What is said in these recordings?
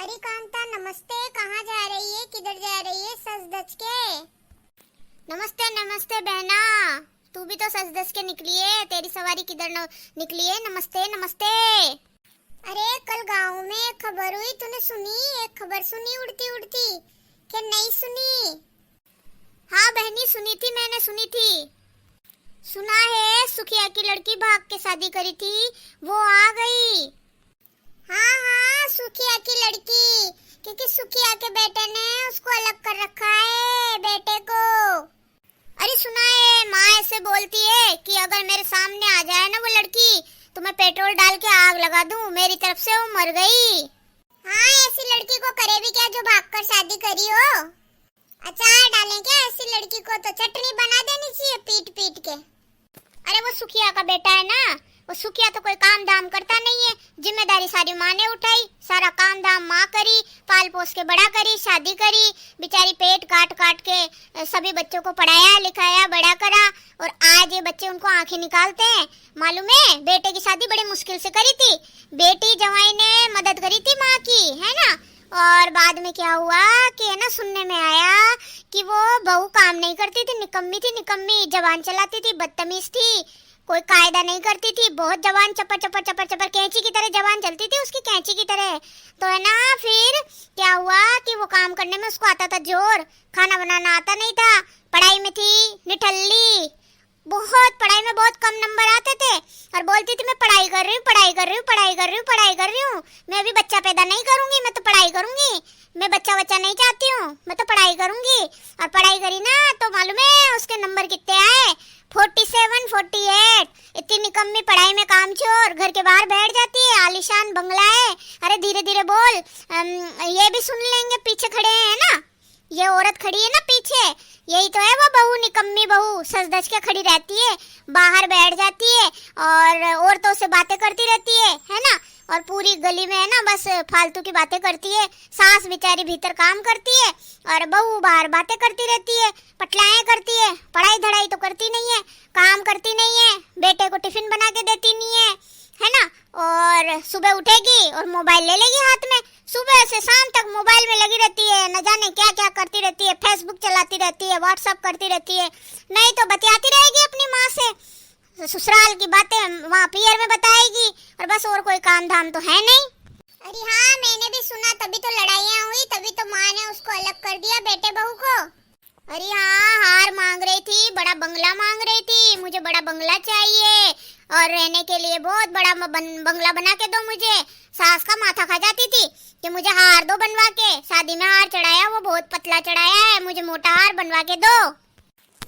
अरे कांता नमस्ते। कहाँ जा रही है, किधर जा रही है सज धज के? नमस्ते नमस्ते बहना, तू भी तो सज धज के निकली है। तेरी सवारी किधर निकली है? नमस्ते नमस्ते। अरे कल गांव में एक खबर हुई, तूने सुनी? एक खबर सुनी उड़ती उड़ती कि नहीं सुनी? हाँ बहनी सुनी थी, मैंने सुनी थी। सुना है सुखिया की लड़की भाग के शादी करी थी, वो आ गई। हाँ हाँ, सुखिया की लड़की, क्योंकि सुखिया के बेटे ने उसको अलग कर रखा है, बेटे को। अरे सुना है माँ ऐसे बोलती है कि अगर मेरे सामने आ जाए ना वो लड़की तो मैं पेट्रोल डाल के आग लगा दूं, मेरी तरफ से वो मर गई। हाँ, ऐसी लड़की को करे भी क्या जो भागकर शादी करी हो? अचार डालें क्या ऐसी लड़की को? तो चटनी बना देनी चाहिए पीट पीट के। अरे वो सुखिया का बेटा है ना, वो सुखिया तो कोई काम धाम करता नहीं है, जिम्मेदारी सारी माँ ने उठाई, सारा काम धाम माँ करी, पाल पोस के बड़ा करी, शादी करी, बेचारी पेट काट काट के सभी बच्चों को पढ़ाया लिखाया बड़ा करा, और आज ये बच्चे उनको आंखें निकालते हैं। मालूम है बेटे की शादी बड़ी मुश्किल से करी थी, बेटी जवाई ने मदद करी थी माँ की, है ना। और बाद में क्या हुआ कि है ना, सुनने में आया कि वो बहू काम नहीं करती थी, निकम्मी थी, निकम्मी जबान चलाती थी, बदतमीज थी, कोई कायदा नहीं करती थी, बहुत जबान चपर चपर चपर चपर कैंची की तरह जबान चलती थी उसकी, कैंची की तरह। तो है ना, फिर क्या हुआ कि वो काम करने में उसको आता था जोर, खाना बनाना आता नहीं था, पढ़ाई में थी निठल्ली, बहुत पढ़ाई में बहुत कम नंबर आते थे, और बोलती थी मैं पढ़ाई कर रही हूँ, पढ़ाई कर रही हूँ, पढ़ाई कर रही हूँ, पढ़ाई कर रही हूँ, मैं अभी बच्चा पैदा नहीं करूंगी, मैं तो पढ़ाई करूंगी, मैं बच्चा बच्चा नहीं चाहती हूँ, मैं तो पढ़ाई करूंगी। और पढ़ाई करी ना तो मालूम है उसके नंबर कितने आए? 47, 48। इतनी निकम्मी पढ़ाई में कामचोर, घर के बाहर बैठ जाती है, आलीशान बंगला है। अरे धीरे धीरे बोल, ये भी सुन लेंगे, पीछे खड़े हैं ना, ये औरत खड़ी है ना पीछे, यही तो है वो बहू, निकम्मी बहू, सज धज के खड़ी रहती है, बाहर बैठ जाती है और औरतों से बातें करती रहती है ना, और पूरी गली में है ना बस फालतू की बातें करती है। सास बेचारी भीतर काम करती है और बहू बाहर बातें करती रहती है, पटलाएं करती है, पढ़ाई धड़ाई तो करती नहीं है, काम करती नहीं है, बेटे को टिफिन बना के देती नहीं है ना। और सुबह उठेगी और मोबाइल ले लेगी हाथ में, सुबह से शाम तक मोबाइल में लगी रहती है, न जाने क्या क्या करती रहती है, फेसबुक चलाती रहती है, व्हाट्सएप करती रहती है, नहीं तो बतियाती रहेगी अपनी माँ से, ससुराल की बातें वहाँ पियर में बताएगी, और बस और कोई काम धाम तो है नहीं। अरे हाँ, मैंने भी सुना, तभी तो लड़ाइयाँ हुई, तभी तो माँ ने उसको अलग कर दिया बेटे बहू को। अरे हाँ, हार मांग रही थी, बड़ा बंगला मांग रही थी, मुझे बड़ा बंगला चाहिए और रहने के लिए बहुत बड़ा बंगला बना के दो मुझे। सास का माथा खा जाती थी कि मुझे हार दो बनवा के, शादी में हार चढ़ाया वो बहुत पतला चढ़ाया है, मुझे मोटा हार बनवा के दो।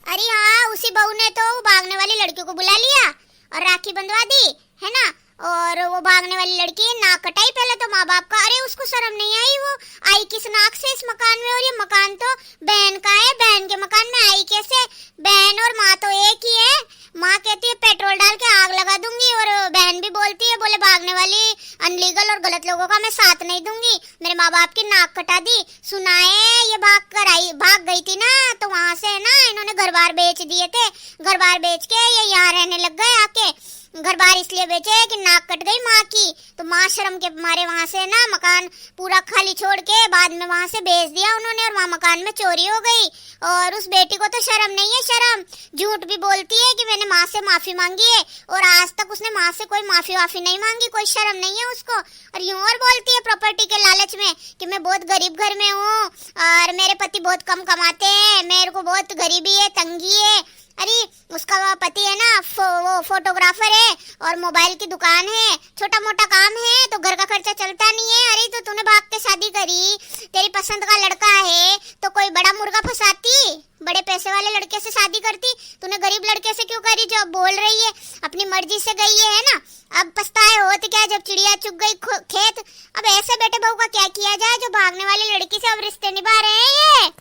अरे हाँ, उसी बहू ने तो भागने वाली लड़की को बुला लिया और राखी बंधवा दी, है ना। और वो भागने वाली लड़की नाक कटाई पहले तो माँ बाप का, अरे उसको शर्म नहीं आई, वो आई किस नाक से इस मकान में, और ये मकान तो बहन का है, बहन के मकान में आई कैसे? बहन और माँ तो एक ही है। माँ कहती है पेट्रोल डाल के आग लगा दूंगी, और बहन भी बोलती है बोले भागने वाली अनलीगल और गलत लोगों का मैं साथ नहीं दूंगी, मेरे माँ बाप की नाक कटा दी। सुनाए ये भाग गई थी ना, तो वहाँ से ना इन्होंने घर बार बेच दिए थे, घर बार बेच के ये यहाँ रहने लग गए आके। घर बार इसलिए बेचे कि नाक कट गई माँ की, तो माँ शर्म के मारे वहाँ से ना मकान पूरा खाली छोड़ के बाद में वहाँ से बेच दिया उन्होंने, और वहाँ मकान में चोरी हो गई। और उस बेटी को तो शर्म नहीं है, शर्म झूठ भी बोलती है कि मैंने माँ से माफी मांगी है, और आज तक उसने माँ से कोई माफी वाफी नहीं मांगी, कोई शर्म नहीं है उसको। और यूं और बोलती है प्रॉपर्टी के लालच में कि मैं बहुत गरीब घर में हूँ और मेरे पति बहुत कम कमाते हैं, मेरे को बहुत गरीबी है, तंगी है। अरे उसका पति है ना वो फोटोग्राफर है और मोबाइल की दुकान है, छोटा मोटा काम है, तो घर का खर्चा चलता नहीं है। अरे तो तूने भाग के शादी करी, तेरी पसंद का लड़का है तो कोई बड़ा मुर्गा फंसाती, बड़े पैसे वाले लड़के से शादी करती, तूने गरीब लड़के से क्यों करी? जो अब बोल रही है अपनी मर्जी से गई है ना, अब पछताए होते क्या जब चिड़िया चुग गई खेत। अब ऐसे बेटे बहू का क्या किया जाए जो भागने वाली लड़की से अब रिश्ते निभा रहे हैं ये।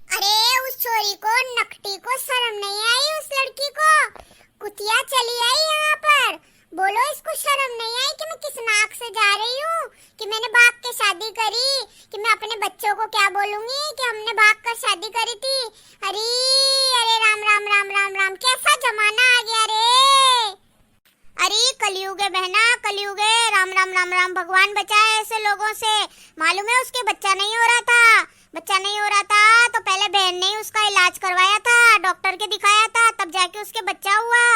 अरे उस छोरी को, नकटी को शर्म नहीं आई, उस लड़की को कुतिया चली आई यहाँ पर, बोलो इसको शर्म नहीं आई कि मैं किस नाक से जा रही हूँ, कि मैंने भाग के शादी करी, कि मैं अपने बच्चों को क्या बोलूंगी कि हमने भाग कर शादी करी थी। अरे अरे राम राम राम राम राम, कैसा जमाना आ गया रे। अरे कलयुग है बहना, कलयुग है। राम राम राम राम, भगवान बचाए ऐसे लोगों से। मालूम है उसके बच्चा नहीं हो रहा था, बच्चा नहीं हो रहा था तो पहले बहन ने ही उसका इलाज करवाया था, डॉक्टर के दिखाया था, तब जाके उसके बच्चा हुआ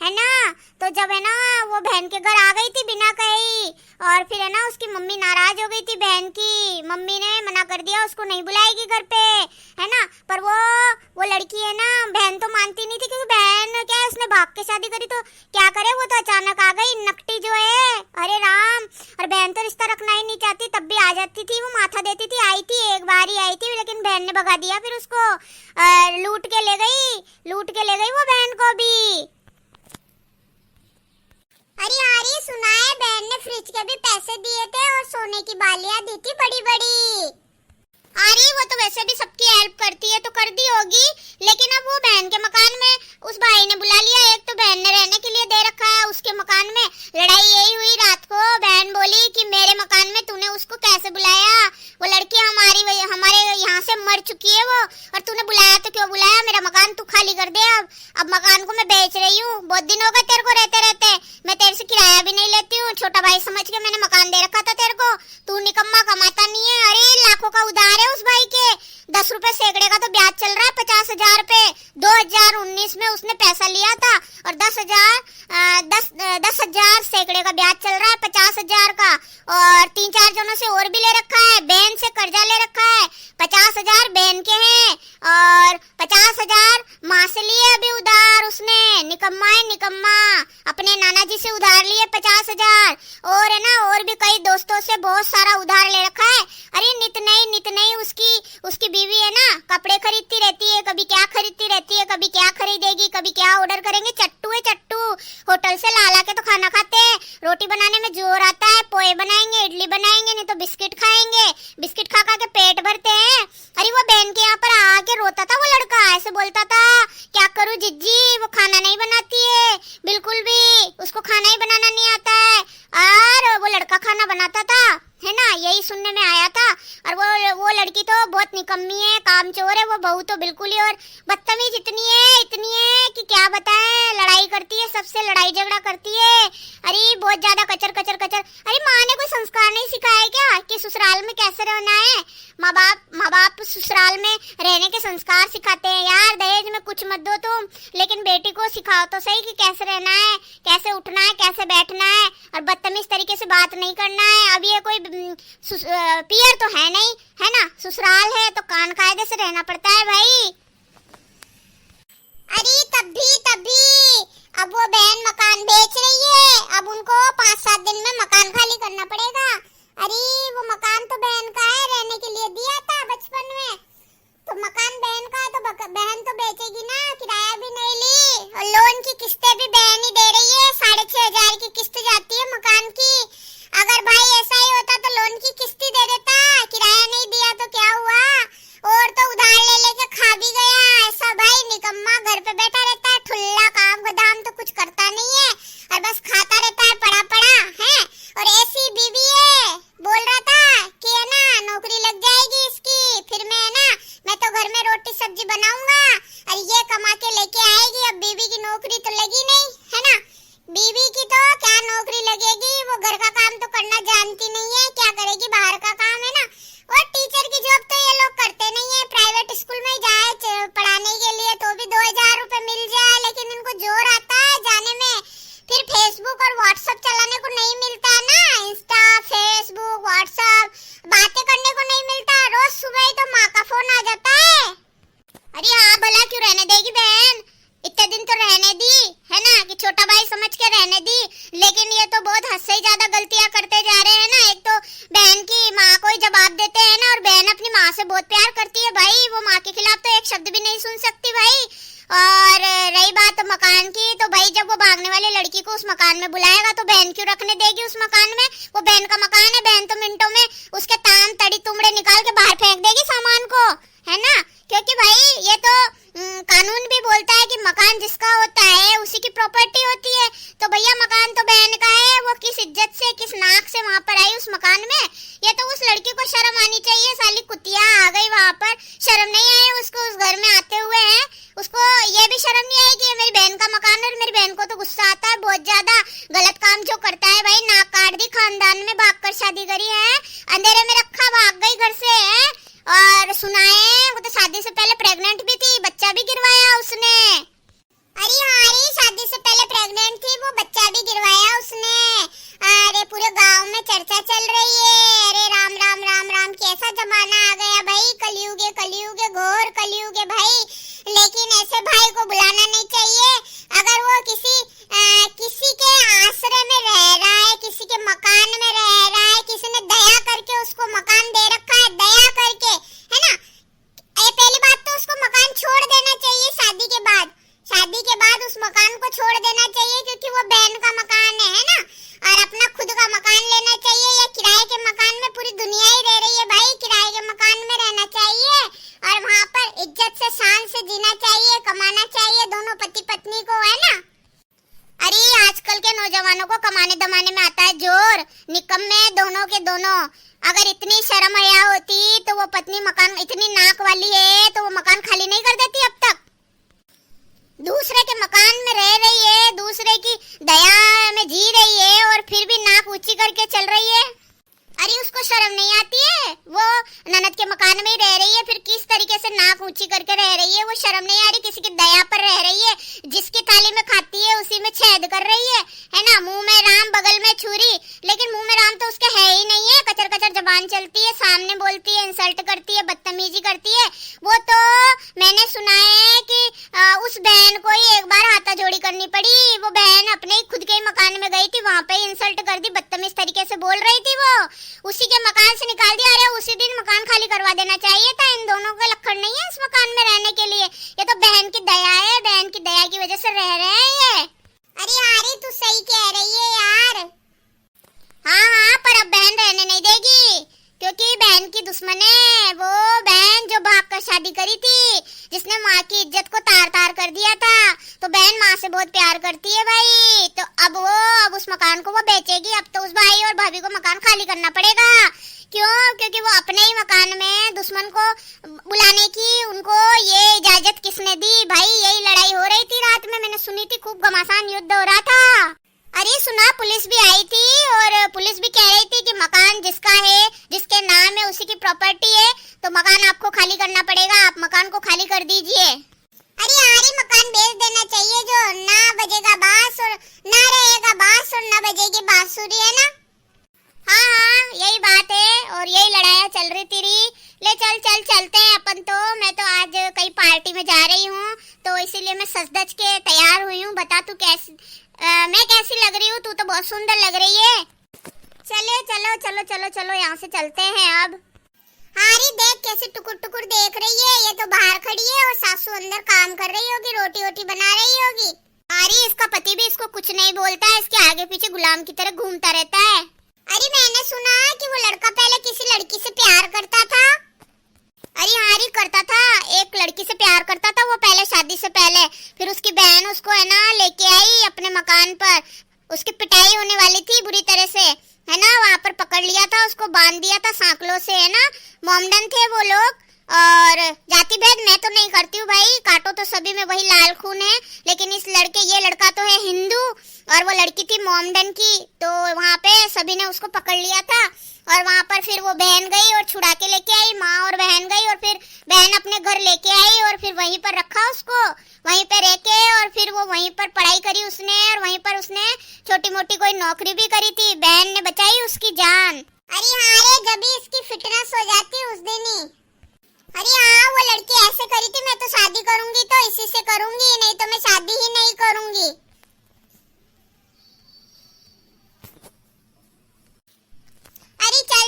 है ना। तो जब है ना वो बहन के घर आ गई थी बिना कही, और फिर है ना उसकी मम्मी नाराज हो गई थी, बहन की मम्मी ने मना कर दिया उसको नहीं बुलाएगी घर पे, है ना। पर वो लड़की है ना, बहन तो मानती नहीं थी, क्योंकि बहन क्या है उसने भाग के शादी करी, तो क्या करे, वो तो अचानक आ गई नकटी जो है, अरे राम। और बहन तो रिश्ता रखना ही नहीं चाहती, तब भी आ जाती थी, वो माथा देती थी, आई थी एक बार ही आई थी, लेकिन बहन ने भगा दिया, फिर उसको लूट के ले गई वो बहन को भी। अरे यार सुना है बहन ने फ्रिज के भी पैसे दिए थे और सोने की बालियां दी थी बड़ी बड़ी। अरे वो तो वैसे भी सबकी हेल्प करती है तो कर दी होगी, लेकिन अब वो बहन के मकान में उस भाई ने बुला लिया, एक तो बहन ने रहने के लिए दे रखा है उसके मकान में। लड़ाई यही हुई रात को, बहन बोली कि मेरे मकान में तूने उसको कैसे बुलाया, वो लड़की हमारे यहाँ से मर चुकी है वो, और तूने बुलाया तो क्यों बुलाया, मेरा मकान तू खाली कर दे। अब मकान को मैं बेच रही हूँ, बहुत दिन हो गए तेरे को रहते रहते, मैं तेरे से किराया भी नहीं लेती हूँ, छोटा भाई समझ के मैंने मकान दे रखा था तेरे को, तू निकम्मा कमाता नहीं है। अरे लाखों का उधार है उस भाई के, 10 रुपए सैकड़े का तो ब्याज चल रहा है 50,000 पे। 2019 में उसने पैसा लिया था और 10,000 सैकड़े का ब्याज चल रहा है 50,000 का, और 3-4 जनों से और भी ले रखा है, बहन से कर्जा ले रखा है, 50,000 बहन के हैं और 50,000 माँ से लिए अभी उधार उसने। निकम्मा है निकम्मा, अपने नाना जी से उधार लिए 50,000, और है ना और भी कई दोस्तों से बहुत सारा उधार ले रखा है। अरे नित नई उसकी बीवी है ना, कपड़े खरीदती रहती है, कभी क्या खरीदती रहती है, कभी क्या खरीदेगी, कभी क्या ऑर्डर करेंगे, चट्टू है चट्टू, होटल से ला के तो खाना खाते हैं, रोटी बनाने में जोर आता है, पोहे बनाएंगे, इडली बनाएंगे, नहीं तो बिस्किट खाएंगे, बिस्किट खा के पेट भरते हैं। अरे वो बहन के यहाँ पर आके रोता था वो लड़का, ऐसे बोलता था क्या करूँ जिज्जी, वो खाना नहीं बनाती है बिल्कुल भी, उसको खाना ही बनाना नहीं आता है, और वो लड़का खाना बनाता था, है ना, यही सुनने में आया था। और वो लड़की तो बहुत निकम्मी है, कामचोर है, वो बहू तो बिल्कुल ही, और बदतमीज इतनी है कि क्या बताएं, लड़ाई करती है सबसे, लड़ाई झगड़ा करती है। अरे बहुत ज्यादा कचर कचर कचर। अरे माँ ने कोई संस्कार नहीं सिखाया क्या कि ससुराल में कैसे रहना है? माँ बाप ससुराल में रहने के संस्कार सिखाते हैं यार, दहेज में कुछ मत दो तुम, लेकिन बेटी को सिखाओ तो सही कि कैसे रहना है, कैसे उठना है, कैसे बैठना है, और बदतमीज तरीके से बात नहीं करना है। अब ये कोई पियर तो है नहीं, है ना, ससुराल है तो कान कायदे से रहना पड़ता है भाई। अरे तभी अब वो बहन मकान बेच रही है, अब उनको 5-7 दिन में मकान खाली करना पड़ेगा। अरे वो मकान तो बहन का है, रहने के लिए दिया था बचपन में, तो मकान बहन का है तो बहन तो बेचेगी ना, किराया भी नहीं ली, और लोन की किस्तें भी बहन ही दे रही है, 6,500 की किस्त जाती है मकान की। अगर भाई ऐसा ही होता तो लोन की किस्त ही दे देता, किराया नहीं दिया तो क्या हुआ, और तो उधार ले लेके खा भी गया। ऐसा भाई निकम्मा घर पे बैठा रहता है, ठुल्ला, काम गोदाम तो कुछ करता नहीं है, और बस खाता रहता है पड़ा है, और ऐसी बीवी है, बोल रहा था कि है ना नौकरी लग जाएगी इसकी, फिर मैं तो घर में रोटी सब्जी बनाऊंगा और ये कमा के लेके आएगी। अब बीवी की नौकरी तो लगी नहीं, है ना, बीवी की तो क्या नौकरी लगेगी, वो घर का काम तो करना जानती नहीं है, क्या करेगी बाहर का काम, है ना। और टीचर की जॉब तो ये लोग करते नहीं है, प्राइवेट स्कूल में जाए पढ़ाने के लिए तो भी 2,000 रुपए मिल जाए, लेकिन इनको जोर आता है जाने में, फिर फेसबुक और व्हाट्सएप चलाने को नहीं मिलता ना, इंस्टा फेसबुक व्हाट्सएप बातें करने को नहीं मिलता, रोज सुबह ही तो माँ का फोन आ जाता है। अरे हाँ भला क्यों रहने देगी बहन, इतने दिन तो रहने दी, है ना, कि छोटा भाई समझ के रहने दी, लेकिन ये तो बहुत हद से ही ज्यादा गलतियां करते जा रहे हैं ना। एक तो बहन की माँ को ही जवाब देते हैं ना, और बहन अपनी माँ से बहुत प्यार करती है भाई, वो माँ के खिलाफ तो एक शब्द भी नहीं सुन सकती भाई। और रही बात मकान की, तो भाई जब वो भागने वाली लड़की को उस मकान में बुलाएगा तो बहन क्यों रखने देगी उस मकान में, वो बहन का मकान है, बहन तो मिनटों में उसके ताम तड़ी तुमड़े निकाल के बाहर फेंक देगी सामान को, है ना, क्योंकि भाई ये तो कानून भी बोलता है कि मकान जिसका होता है उसी की प्रॉपर्टी होती है, तो भैया मकान तो बहन का है, वो किस इज्जत से किस नाक से वहाँ पर आई उस मकान में, ये तो उस लड़की को शर्म आनी चाहिए, साली कुतिया आ गई वहाँ पर, शर्म नहीं आई उसको उस घर में आते हुए है। उसको ये भी शर्म नहीं आई कि ये मेरी बहन का मकान है। और मेरी बहन को तो गुस्सा आता है बहुत ज्यादा, गलत काम जो करता है भाई, नाक काट दी, खानदान में भाग कर शादी करी है, अंधेरे में रखा, भाग गई घर से है। और सुनाए वो तो शादी से पहले प्रेग्नेंट भी थी, बच्चा भी गिरवाया उसने। अरे हाँ रे, शादी से पहले प्रेग्नेंट थी वो, बच्चा भी गिरवाया उसने। अरे पूरे गांव में चर्चा चल रही है। अरे राम राम राम राम, कैसा जमाना आ गया भाई, कलयुग है, कलयुग है, घोर कलयुग है भाई। लेकिन ऐसे भाई को बुलाना नहीं चाहिए। अगर वो किसी के आश्रय में रह रहा है, किसी के मकान में रह रहा है, किसी ने दया करके उसको मकान दे रखा है, दया करके, है ना, ये पहली बात तो उसको मकान छोड़ देना चाहिए। शादी के बाद उस मकान को छोड़ देना चाहिए, क्योंकि वो बहन का मकान है ना। और अपना खुद का मकान लेना चाहिए, या किराए के मकान में पूरी दुनिया ही रह रही है भाई, किराए के मकान में रहना चाहिए। और वहाँ पर इज्जत से, शान से जीना चाहिए, कमाना चाहिए दोनों पति पत्नी को, है ना। अरे आजकल के नौजवानों को कमाने दमाने में आता है जोर, निकम्मे दोनों के दोनों। अगर इतनी शर्म हया होती तो वो पत्नी मकान, इतनी नाक वाली है तो वो मकान खाली नहीं कर देती अब तक। दूसरे के मकान में रह रही है, दूसरे की दया में जी रही है, और फिर भी नाक ऊंची करके चल रही है। अरे उसको शर्म नहीं आती है? वो ननद के मकान में ही रह रही है, फिर किस तरीके से नाक ऊंची करके रह रही है? वो शर्म नहीं आ रही? किसी की दया पर रह रही है, जिसकी थाली में खाती है उसी में छेद कर रही है ना। मुंह में राम बगल में छुरी, लेकिन मुंह में राम तो उसके है ही नहीं है। कचर कचर जबान चलती है, सामने बोलती है, इंसल्ट करती है, बदतमीजी करती है। वो तो मैंने सुना है कि उस बहन को ही एक बार हाथाजोड़ी करनी पड़ी। वो बहन अपने खुद के ही मकान में गई थी, वहाँ पे इंसल्ट कर दी, बदतमीज तरीके से बोल रही थी, वो उसी के मकान से निकाल दिया। अरे उसी दिन मकान खाली करवा देना चाहिए था। इन दोनों का लक्षण नहीं है इस मकान में रहने के लिए। ये तो बहन की दया है, बहन की दया की वजह से रह रहे हैं ये। अरे यार तू सही कह रही है यार। हाँ, पर अब बहन रहने नहीं देगी, क्योंकि बहन की दुश्मन है वो बहन जो भाग कर शादी करी थी, जिसने माँ की इज्जत को तार तार कर दिया था। तो बहन माँ से बहुत प्यार करती है भाई। तो अब उस मकान को वो बेचेगी। अब तो उस भाई और भाभी को मकान खाली करना पड़ेगा। क्यों? क्योंकि वो अपने ही मकान में दुश्मन को बुलाने की उनको ये इजाजत किसने दी? भाई यही लड़ाई हो रही थी रात में, मैंने सुनी थी, खूब घमासान युद्ध हो रहा था। अरे सुना, पुलिस भी आई थी और पुलिस भी कह रही थी कि मकान जिसका है, जिसके नाम है, उसी की प्रॉपर्टी है, तो मकान आपको खाली करना पड़ेगा, आप मकान को खाली कर दीजिए। अरे यार मकान बेच देना चाहिए, जो ना बजेगा बांस और ना रहेगा बांस और ना बजेगी बांसुरी, है ना। हाँ, यही बात है और यही लड़ाई चल रही थी। ले चलते हैं अपन तो। मैं तो आज कई पार्टी में जा रही हूँ, तो इसीलिए मैं सज धज के तैयार हुई हूँ। बता तू कैसी मैं कैसी लग रही हूँ? तू तो बहुत सुंदर लग रही है। चलो यहाँ से चलते हैं अब। हारी देख कैसे टुकुर टुकुर देख रही है। ये तो बाहर खड़ी है और सासू अंदर काम कर रही होगी, रोटी वोटी बना रही होगी। अरे इसका पति भी इसको कुछ नहीं बोलता है, इसके आगे पीछे गुलाम की तरह घूमता रहता है। अरे मैंने सुना कि वो लड़का पहले किसी लड़की से प्यार करता था। अरे हारी करता था, एक लड़की से प्यार करता था वो पहले, शादी से पहले। फिर उसकी बहन उसको है ना लेके आई अपने मकान पर। उसकी पिटाई होने वाली थी बुरी तरह से, है ना। वहाँ पर पकड़ लिया था, उसको बांध दिया था सांकलों से, है ना। मोमडन थे वो लोग। और जाति भेद मैं तो नहीं करती हूँ भाई, काटो तो सभी में वही लाल खून है। लेकिन ये लड़का तो है हिंदू और वो लड़की थी मोमडन की। तो वहाँ पे सभी ने उसको पकड़ लिया था और वहाँ पर फिर वो बहन गई और छुड़ा के लेके आई। माँ और बहन गई और फिर बहन अपने घर लेके आई और फिर वहीं पर रखा उसको, वहीं पे रह के। और फिर वो वहीं पर पढ़ाई करी उसने और वहीं पर उसने छोटी मोटी कोई नौकरी भी करी थी। बहन ने बचाई उसकी जान। अरे हाँ रे, जब भी इसकी फिटनेस हो जाती उस दिन ही। अरे हाँ, वो लड़की ऐसे करी थी, मैं तो शादी करूंगी तो इसी से करूंगी, नहीं तो मैं शादी ही नहीं करूंगी। अरे चल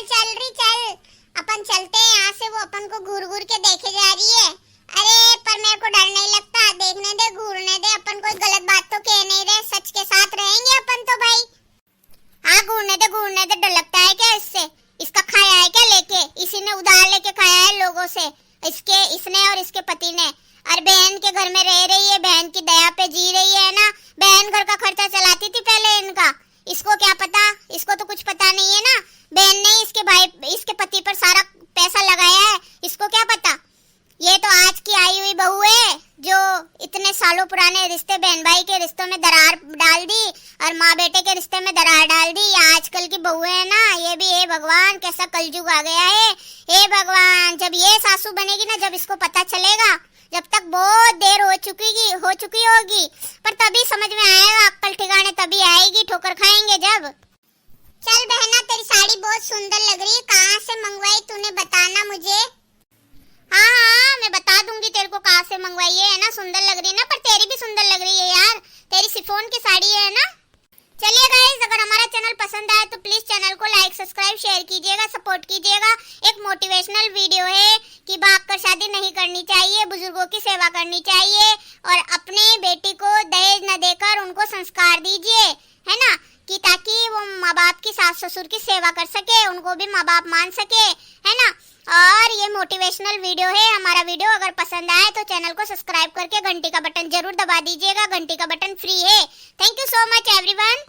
अपन चलते हैं यहाँ से। वो अपन को घूर घूर के देखे जा रही है। अरे पर मेरे को डर नहीं लगता, देखने दे, घूरने दे। अपन कोई गलत बात तो कह नहीं रहे, सच के साथ रहेंगे अपन तो भाई। हाँ घूरने दे, डर लगता है क्या इससे? इसका खाया है क्या लेके? इसी ने उधार लेके खाया है लोगों से, इसने और इसके पति ने। और बहन के घर में रह रही है, बहन की दया पे जी रही है ना। बहन घर का खर्चा चलाती थी पहले इनका, इसको क्या पता? इसको तो कुछ पता नहीं है ना। बहन ने इसके पति पर सारा पैसा लगाया है, इसको क्या पता? ये तो आज की आई हुई बहू है जो रिश्तों में दरार डाल दी और माँ बेटे के रिश्ते में दरार डाल दी। आजकल की बहुएं है ना, ये भी हे भगवान कैसा कलयुग आ गया है। हे भगवान, जब ये सासू बनेगी ना, जब इसको पता चलेगा, जब तक बहुत देर हो चुकी होगी, पर तभी समझ में आएगा, अक्कल ठिकाने तभी आएगी, ठोकर खाएंगे जब। चल बहना, तेरी साड़ी बहुत सुंदर लग रही है, कहाँ से मंगवाई तूने, बताना मुझे। हाँ, मैं बता दूंगी तेरे को कहाँ से मंगवाई है ना। सुंदर लग रही है ना, पर तेरी भी सुंदर लग रही है यार, तेरी शिफॉन की साड़ी है ना। चलिए गाइस, अगर हमारा चैनल पसंद आए तो प्लीज चैनल को लाइक, सब्सक्राइब, शेयर कीजिएगा, सपोर्ट कीजिएगा। एक मोटिवेशनल वीडियो है कि भागकर शादी नहीं करनी चाहिए, बुजुर्गों की सेवा करनी चाहिए और अपने बेटी को दहेज न देकर उनको संस्कार दीजिए, है ना, कि ताकि वो माँ बाप की, सास ससुर की सेवा कर सके, उनको भी माँ बाप मान सके, है ना। और ये मोटिवेशनल वीडियो है। हमारा वीडियो अगर पसंद आए तो चैनल को सब्सक्राइब करके घंटी का बटन जरूर दबा दीजिएगा। घंटी का बटन फ्री है। Thank you so much everyone.